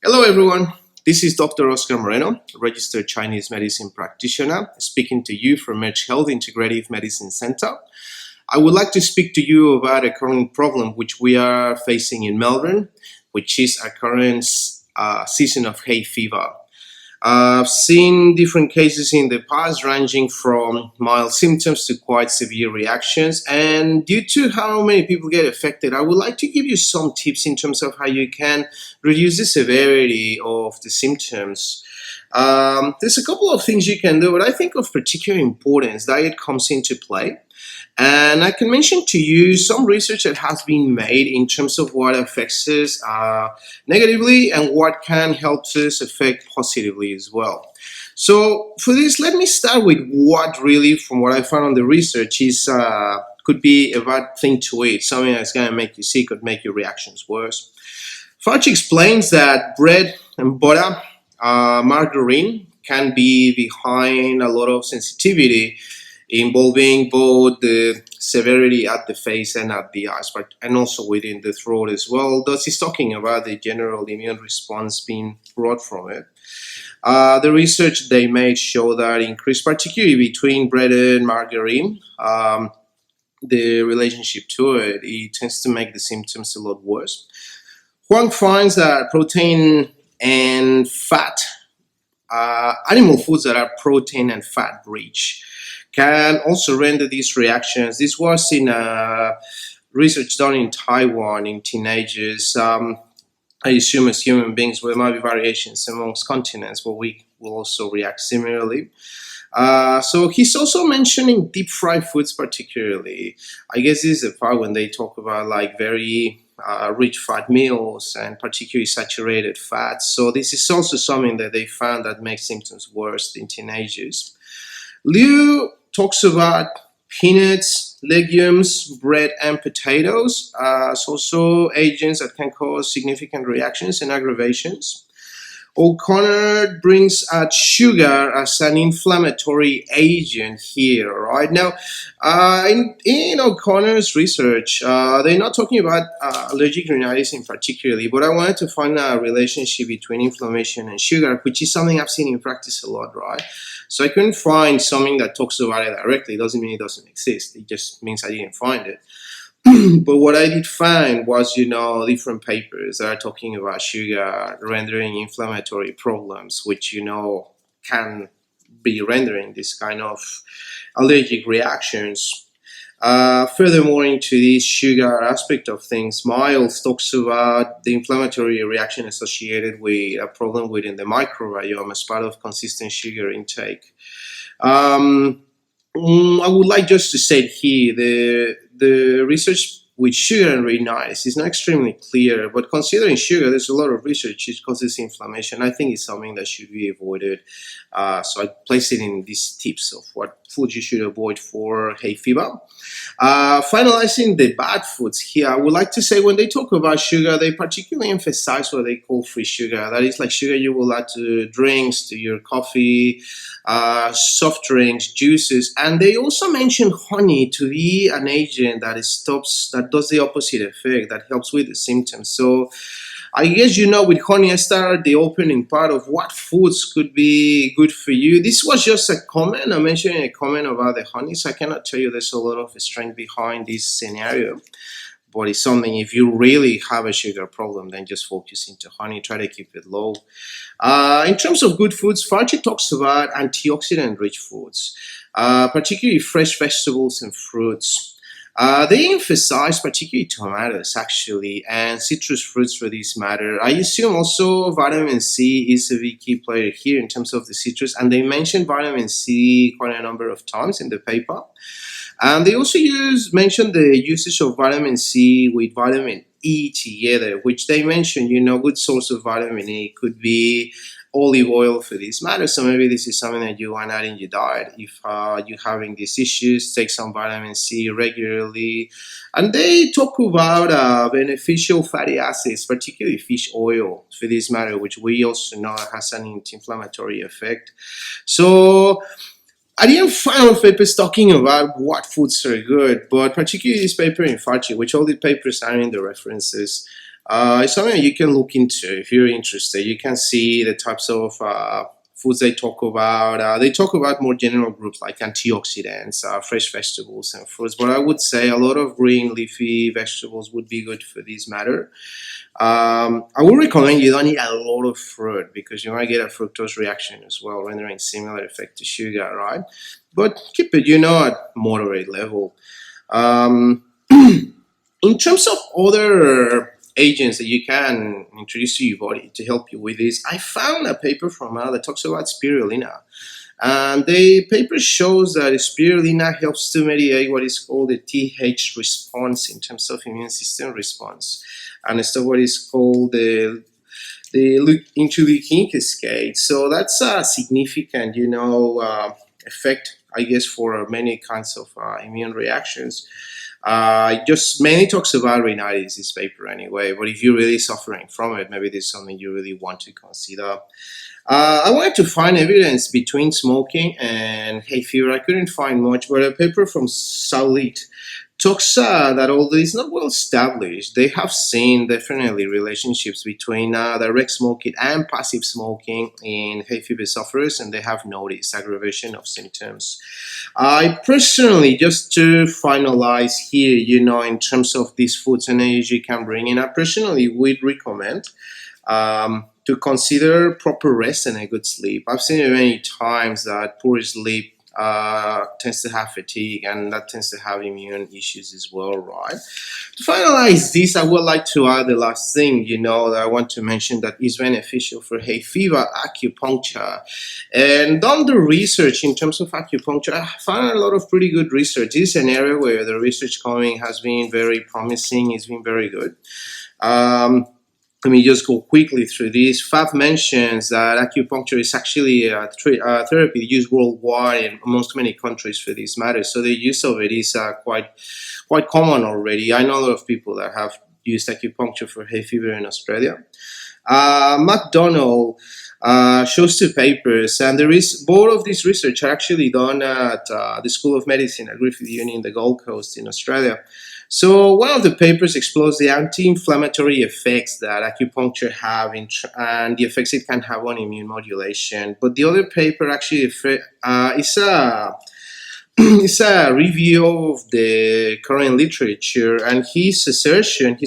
Hello everyone, this is Dr. Oscar Moreno, registered Chinese medicine practitioner, speaking to you from Merch Health Integrative Medicine Center. I would like to speak to you about a current problem which we are facing in Melbourne, which is a current season of hay fever. I've seen different cases in the past ranging from mild symptoms to quite severe reactions, and due to how many people get affected, I would like to give you some tips in terms of how you can reduce the severity of the symptoms. There's a couple of things you can do, but I think of particular importance. Diet comes into play. And I can mention to you some research that has been made in terms of what affects us negatively and what can help us affect positively as well. So for this, let me start with what really, from what I found on the research, is could be a bad thing to eat, something that's going to make you sick or make your reactions worse. Fauci explains that bread and butter, margarine, can be behind a lot of sensitivity involving both the severity at the face and at the eyes, but and also within the throat as well. Thus, he's talking about the general immune response being brought from it. The research they made show that increase, particularly between bread and margarine, the relationship to it tends to make the symptoms a lot worse. Huang finds that protein and fat, animal foods that are protein and fat rich, can also render these reactions. This was in research done in Taiwan in teenagers. I assume as human beings there might be variations amongst continents, but we will also react similarly. So he's also mentioning deep fried foods particularly. I guess this is the part when they talk about like very rich fat meals and particularly saturated fats. So this is also something that they found that makes symptoms worse in teenagers. Liu talks about peanuts, legumes, bread, and potatoes as also agents that can cause significant reactions and aggravations. O'Connor brings out sugar as an inflammatory agent here, right? Now, in O'Connor's research, they're not talking about allergic rhinitis in particularly, but I wanted to find a relationship between inflammation and sugar, which is something I've seen in practice a lot, right? So I couldn't find something that talks about it directly. It doesn't mean it doesn't exist. It just means I didn't find it. But what I did find was, different papers that are talking about sugar rendering inflammatory problems, which, can be rendering this kind of allergic reactions. Furthermore, into this sugar aspect of things, Miles talks about the inflammatory reaction associated with a problem within the microbiome as part of consistent sugar intake. I would like just to say here the research with sugar and rhinitis is not extremely clear, but considering sugar, there's a lot of research which causes inflammation. I think it's something that should be avoided. So I place it in these tips of what foods you should avoid for hay fever. Finalizing the bad foods here, I would like to say when they talk about sugar, they particularly emphasize what they call free sugar. That is like sugar you will add to drinks, to your coffee, soft drinks, juices, and they also mention honey to be an agent that does the opposite effect, that helps with the symptoms. So I guess with honey I started the opening part of what foods could be good for you. This was just a comment. I'm mentioning a comment about the honey, so I cannot tell you there's a lot of strength behind this scenario. But it's something, if you really have a sugar problem, then just focus into honey. Try to keep it low. In terms of good foods, Fauci talks about antioxidant-rich foods, particularly fresh vegetables and fruits. They emphasize particularly tomatoes, actually, and citrus fruits for this matter. I assume also vitamin C is a big key player here in terms of the citrus, and they mention vitamin C quite a number of times in the paper. And they also mention the usage of vitamin C with vitamin E together, which they mention, good source of vitamin E could be olive oil for this matter. So maybe this is something that you want to add in your diet. If you're having these issues, take some vitamin C regularly. And they talk about beneficial fatty acids, particularly fish oil for this matter, which we also know has an anti-inflammatory effect. So I didn't find papers talking about what foods are good, but particularly this paper in Fauci, which all the papers are in the references, It's something you can look into if you're interested. You can see the types of foods they talk about. They talk about more general groups like antioxidants, fresh vegetables and fruits. But I would say a lot of green leafy vegetables would be good for this matter. I would recommend you don't eat a lot of fruit because you might get a fructose reaction as well, rendering similar effect to sugar, right? But keep it, at moderate level. Um, in terms of other agents that you can introduce to your body to help you with this, I found a paper from that talks about spirulina. And the paper shows that spirulina helps to mediate what is called the TH response in terms of immune system response. And it's what is called the interleukin cascade. So that's a significant, effect, I guess, for many kinds of immune reactions. Just mainly talks about rhinitis, this paper anyway, but if you're really suffering from it, maybe there's something you really want to consider. I wanted to find evidence between smoking and hay fever. I couldn't find much, but a paper from Salit talks that although it's not well established, they have seen definitely relationships between direct smoking and passive smoking in hay fever sufferers, and they have noticed aggravation of symptoms. I personally, just to finalize here, in terms of these foods and energy can bring in, I personally would recommend to consider proper rest and a good sleep. I've seen it many times that poor sleep tends to have fatigue, and that tends to have immune issues as well, right? To finalize this, I would like to add the last thing, that I want to mention that is beneficial for hay fever: acupuncture. And done the research in terms of acupuncture, I found a lot of pretty good research. This is an area where the research coming has been very promising. It's been very good. Let me just go quickly through this. Fab mentions that acupuncture is actually a therapy used worldwide in amongst many countries for this matter. So the use of it is quite common already. I know a lot of people that have used acupuncture for hay fever in Australia. McDonald shows two papers, and there is both of these research are actually done at the School of Medicine at Griffith Uni in the Gold Coast in Australia. So one of the papers explores the anti-inflammatory effects that acupuncture have and the effects it can have on immune modulation. But the other paper actually is it's a review of the current literature, and his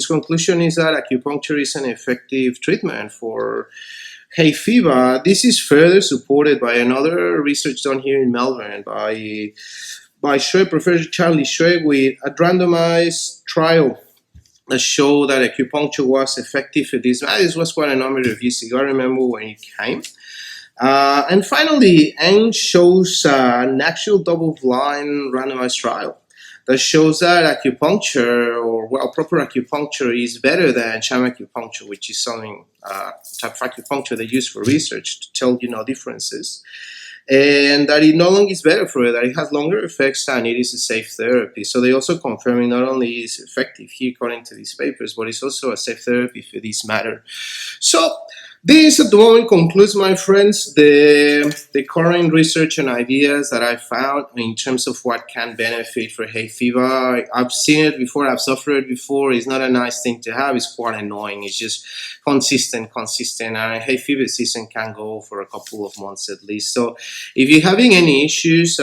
conclusion is that acupuncture is an effective treatment for hay fever. This is further supported by another research done here in Melbourne by Professor Charlie Schweg, with a randomized trial that showed that acupuncture was effective for this. This was quite a number of years ago. I remember when it came. And finally, Eng shows an actual double-blind randomized trial that shows that acupuncture, proper acupuncture, is better than sham acupuncture, which is something type of acupuncture they use for research to tell differences. And that it no longer is better for it, that it has longer effects and it is a safe therapy. So they also confirming not only is effective here according to these papers, but it's also a safe therapy for this matter. So this at the moment concludes, my friends, the current research and ideas that I found in terms of what can benefit for hay fever. I've seen it before, I've suffered it before. It's not a nice thing to have. It's quite annoying. It's just consistent. And hay fever season can go for a couple of months at least. So if you're having any issues,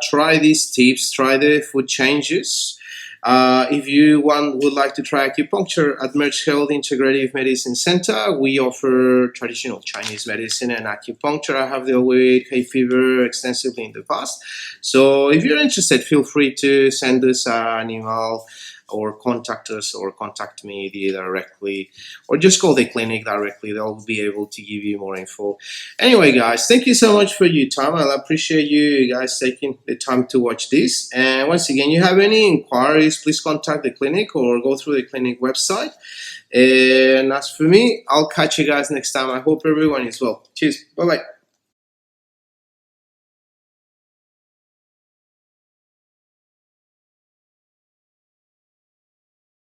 try these tips, try the food changes. If you would like to try acupuncture at Merch Health Integrative Medicine Center, we offer traditional Chinese medicine and acupuncture. I have dealt with hay fever extensively in the past. So if you're interested, feel free to send us an email or contact us or contact me directly, or just call the clinic directly. They'll be able to give you more info. Anyway, guys, thank you so much for your time. I appreciate you guys taking the time to watch this. And once again, you have any inquiries, please contact the clinic or go through the clinic website. And as for me, I'll catch you guys next time. I hope everyone is well. Cheers. Bye-bye.